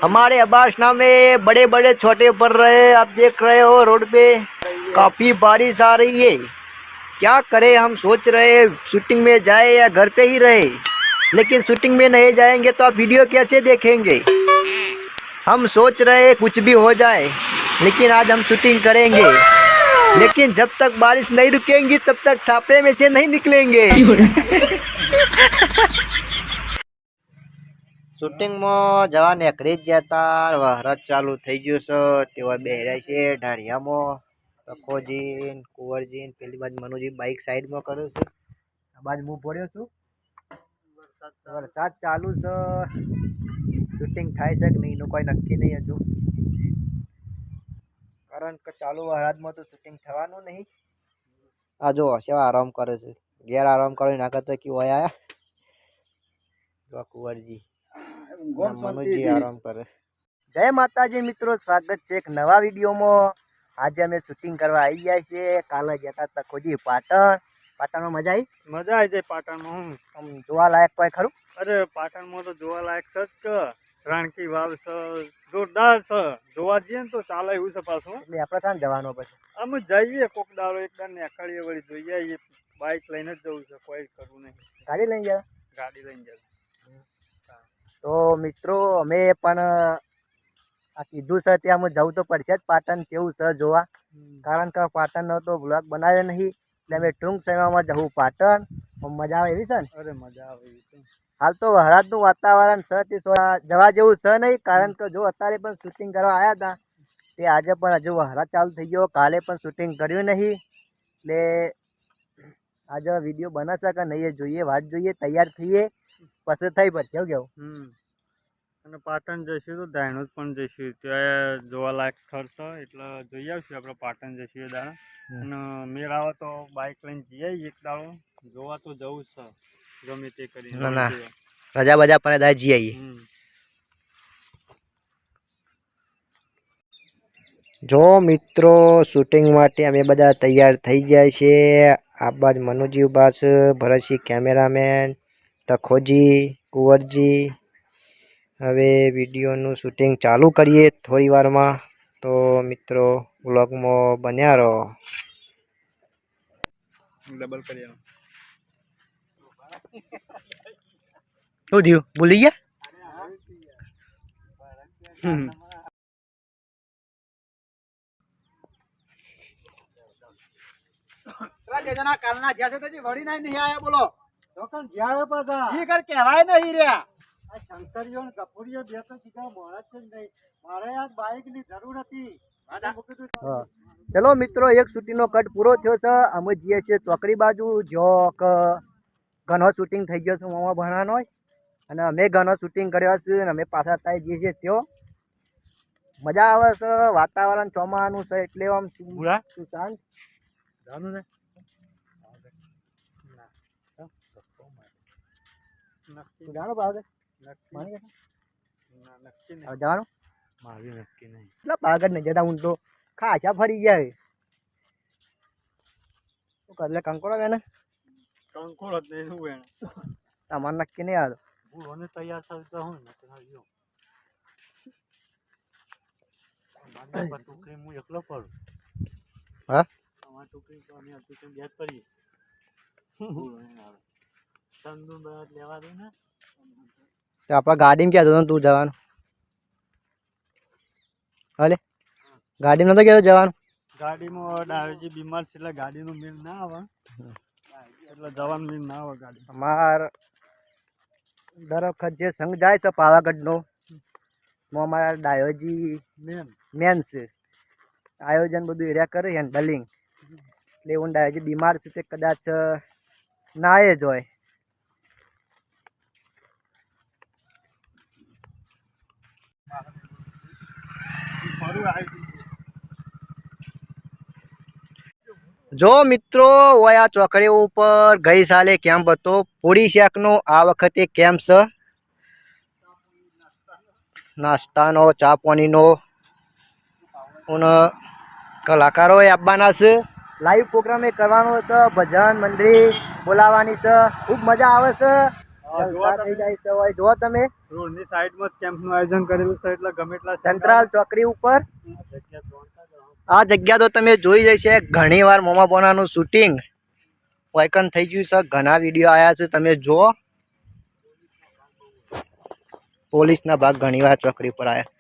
हमारे अब्बासना में बड़े बड़े छोटे पड़ रहे हैं। आप देख रहे हो रोड पे काफी बारिश आ रही है। क्या करें, हम सोच रहे हैं शूटिंग में जाए या घर पे ही रहे, लेकिन शूटिंग में नहीं जाएंगे तो आप वीडियो कैसे देखेंगे। हम सोच रहे हैं कुछ भी हो जाए, लेकिन आज हम शूटिंग करेंगे। लेकिन जब तक बारिश नहीं रुकेंगी तब तक सापड़े में से नहीं निकलेंगे। शूटिंग में जवा नेकड़ी ज जता वहरत चालू થઈ ગયું છે। તેવા બેહર્યા છે ઢાળિયામાં તખોજીન કુંવરજીન પેલી બાજુ મનુજી બાઇક સાઈડમાં કર્યું છે। આ બાજુ હું પડ્યો છું। વરસાદ ચાલુ છે। શૂટિંગ થાય છે કે નહીં એનું કોઈ નક્કી નહીં હજુ, કારણ કે ચાલુ વરસાદમાં તો શૂટિંગ થવાનું નહીં। આ જો સેવા આરામ કરે છે, ઘેર આરામ કરો ના કરતા કે હોય આયા જો કુંવરજી મનુજી આરામ કરે। જય માતાજી મિત્રો, સ્વાગત છે એક નવા વિડીયોમાં। આજે અમે શૂટિંગ કરવા આવી ગયા છીએ। કાલે જતા તખોજી પાટણમાં મજા આવી? મજા આવી જાય પાટણમાં। હું આમ જોવા લાયક કોઈ ખરું? અરે પાટણમાં તો જોવા લાયક છે જ કે રાણકી વાવ છે, જોરદાર છે। જોવા જઈએ ને તો ચાલે એવું છે પાછું। એટલે આપણે ક્યાં જવાનો પછી? અમે જઈએ કોક દાડો એકદમ નેકળીએ વળી જોઈએ આવીએ। બાઇક લઈને જ જવું છે, કોઈ કરવું નહીં। ગાડી લઈને જાય? ગાડી લઈને જવું। તો મિત્રો અમે પણ આ કીધું છે ત્યાં અમે જવું તો પડશે જ પાટણ કેવું છે જોવા, કારણ કે પાટણનો તો બ્લોગ બનાવ્યો નહીં, એટલે અમે ટૂંક સમયમાં જવું પાટણ। મજા આવે એવી છે ને? અરે મજા આવે એવી છે। હાલ તો વરસાદનું વાતાવરણ છે તે જવા જેવું છે નહીં, કારણ કે જો અત્યારે પણ શૂટિંગ કરવા આવ્યા હતા તે આજે પણ હજુ વરસાદ ચાલુ થઈ ગયો। કાલે પણ શૂટિંગ કર્યું નહીં, એટલે આજે વિડીયો બનશે કે નહીં એ જોઈએ, વાત જોઈએ, તૈયાર થઈએ પછી થઈ પડશે। કેવું કેવું? અને પાટણ જઈશું તો ધાણોદ પણ જઈશું, ત્યાં જોવાલાયક સ્થળ છે, એટલે જોઈ આવશું આપણે પાટણ જઈશું દાડા। અને મેળ આવે તો બાઇક લઈને જઈએ એક દાડો, જોવા તો જવું જ છે ગમે તે કરીને। ના ના, રજા બજા પર દાય જઈ આવીએ। જો મિત્રો શૂટિંગ માટે અમે બધા તૈયાર થઈ ગયા છે। આ બાજુ મનુજી ઉભા છે, ભરતસિંહ કેમેરામેન, તખોજી, કુંવરજી। હવે વિડીયોનું શૂટિંગ ચાલુ કરીએ થોડી વારમાં, તો મિત્રો વ્લોગમાં બન્યા રહો। ડબલ કરીએ। શું થયું, ભૂલી ગયા? કાલના જ્યાં છે વળી નહીં આયા બોલો જ્યાં પાછા ઈ કર કહેવાય નહીં રહ્યા। શંકરીઓ ને ગફુરીઓ બે તો સીધા મોડા જ નહીં, મારે આ બાઇક ની જરૂર હતી। ચલો મિત્રો, એક શૂટિંગનો કટ પૂરો થયો છે। અમે જઈએ છીએ ચોકડી બાજુ, જો ઘણો શૂટિંગ થઈ ગયો છે મામા ભણાનો, અને અમે ઘણો શૂટિંગ કર્યો છે અને અમે પાછા ત્યાં જઈએ છીએ। ત્યાં મજા આવે છે, વાતાવરણ ચોમાનું છે એટલે આમ શાંત જાનું ને જાણો ભાવ નક્કી નહીં જવાનું મારી નક્કી નહીં, એટલે પાગળ નહીં જતા હું તો ખાસા ફરી ગયા। શું કરે કંકોડો એને કંકોળ જ નહીં શું એને તમારે નક્કી નહીં આવે ભૂલોને તૈયાર થતો હું ને ટુકડી હું એકલો કરું। હા તમારી ટુકડી તો અમે ટુકડી બેટ કરીએ ભૂલો નહીં આવે। ચંદુ બેટ લેવા દે ને તો આપણા ગાડીમાં ક્યાં જવાનું? તું જવાનું હાલે ગાડીમાં નતો કહેતો જવાનું? ગાડીમાં ડાયોજી બીમાર છે એટલે ગાડીનું મેળ ના આવે, એટલે જવાનું મેળ ના આવે ગાડી। અમાર દર વખત જે સંઘ જાય છે પાવાગઢનો, અમારા ડાયોજી મેન છે, આયોજન બધું એરિયા કરે હેન્ડલિંગ, એટલે એવું ડાયોજી બીમાર છે તે કદાચ ના એ જ હોય। જો મિત્રો ઓયા ચોકડી ઉપર ગઈ સાલે કેમ્પ હતો પૂરી શાકનો, આ વખતે કેમ્પ છે નાસ્તાનો, ચા પાણીનો, અને કલાકારો આવવાના છે, લાઈવ પ્રોગ્રામ કરવાનો છે, ભજન મંડળી બોલાવવાની છે, ખૂબ મજા આવે છે। જલસા થઈ જાય છે હોય. જો તમે રોડની સાઈડમાં જ કેમ્પનું આયોજન કરેલું છે એટલે ગમે એટલા ચંદ્રાલ ચોકડી ઉપર જગ્યા જોતા જ રહો. આ જગ્યા તો તમે જોઈ જશે. ઘણી વાર મોમા બોનાનું શૂટિંગ વાયકન થઈ ગયું છે. ઘણા વિડીયો આવ્યા છે, તમે જુઓ. પોલીસના ભાગ ઘણી વાર ચોકડી પર આવ્યા.